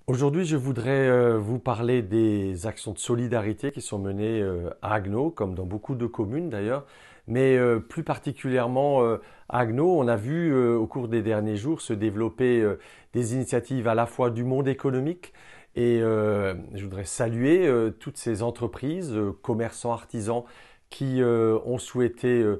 Aujourd'hui, je voudrais vous parler des actions de solidarité qui sont menées à Agno, comme dans beaucoup de communes d'ailleurs, mais plus particulièrement à Agno, on a vu au cours des derniers jours se développer des initiatives à la fois du monde économique et je voudrais saluer toutes ces entreprises, commerçants, artisans qui ont souhaité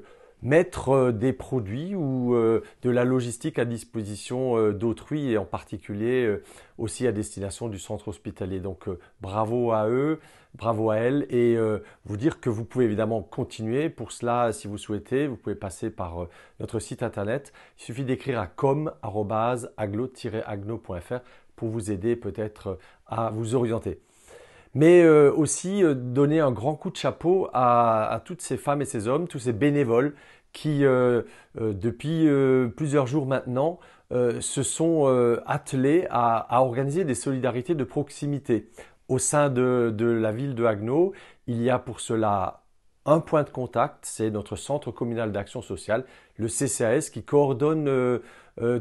mettre des produits ou de la logistique à disposition d'autrui et en particulier aussi à destination du centre hospitalier. Donc bravo à eux, bravo à elles et vous dire que vous pouvez évidemment continuer. Pour cela, si vous souhaitez, vous pouvez passer par notre site internet. Il suffit d'écrire à com@aglo-agno.fr pour vous aider peut-être à vous orienter. Mais aussi donner un grand coup de chapeau à toutes ces femmes et ces hommes, tous ces bénévoles qui, depuis plusieurs jours maintenant, se sont attelés à organiser des solidarités de proximité. Au sein de la ville de Haguenau, il y a pour cela un point de contact, c'est notre centre communal d'action sociale, le CCAS, qui coordonne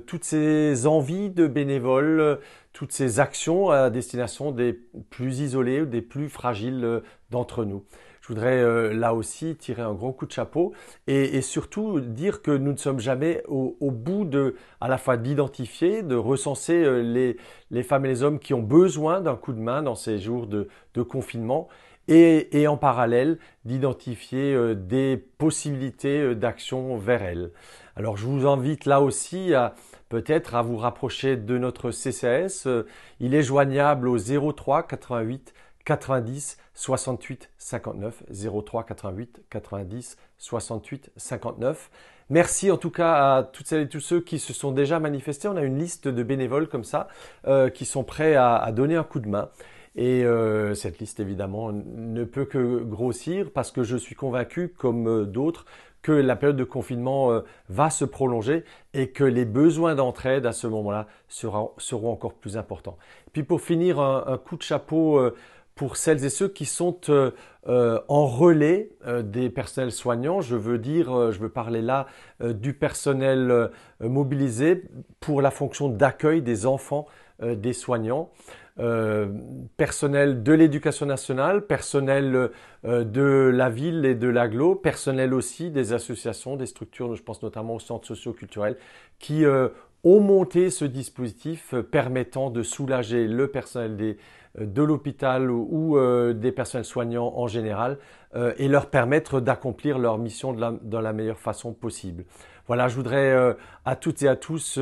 toutes ces envies de bénévoles, toutes ces actions à destination des plus isolés ou des plus fragiles d'entre nous. Je voudrais là aussi tirer un grand coup de chapeau et surtout dire que nous ne sommes jamais au bout de, à la fois d'identifier, de recenser les femmes et les hommes qui ont besoin d'un coup de main dans ces jours de confinement et en parallèle d'identifier des possibilités d'action vers elles. Alors je vous invite là aussi à peut-être à vous rapprocher de notre CCAS. Il est joignable au 03 88 90 68 59 03 88 90 68 59. Merci en tout cas à toutes celles et tous ceux qui se sont déjà manifestés. On a une liste de bénévoles comme ça qui sont prêts à donner un coup de main. Et cette liste, évidemment, ne peut que grossir parce que je suis convaincu, comme d'autres, que la période de confinement va se prolonger et que les besoins d'entraide à ce moment-là seront encore plus importants. Puis pour finir, un coup de chapeau pour celles et ceux qui sont en relais des personnels soignants. Je veux parler là du personnel mobilisé pour la fonction d'accueil des enfants des soignants. Personnel de l'éducation nationale, personnel de la ville et de l'agglo, personnel aussi des associations, des structures, je pense notamment aux centres socio-culturels, qui ont monté ce dispositif permettant de soulager le personnel de l'hôpital ou des personnels soignants en général et leur permettre d'accomplir leur mission de la meilleure façon possible. Voilà, je voudrais à toutes et à tous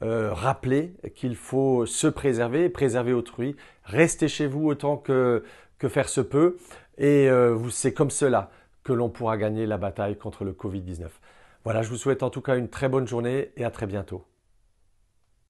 rappeler qu'il faut se préserver et préserver autrui. Restez chez vous autant que faire se peut et c'est comme cela que l'on pourra gagner la bataille contre le Covid-19. Voilà, je vous souhaite en tout cas une très bonne journée et à très bientôt.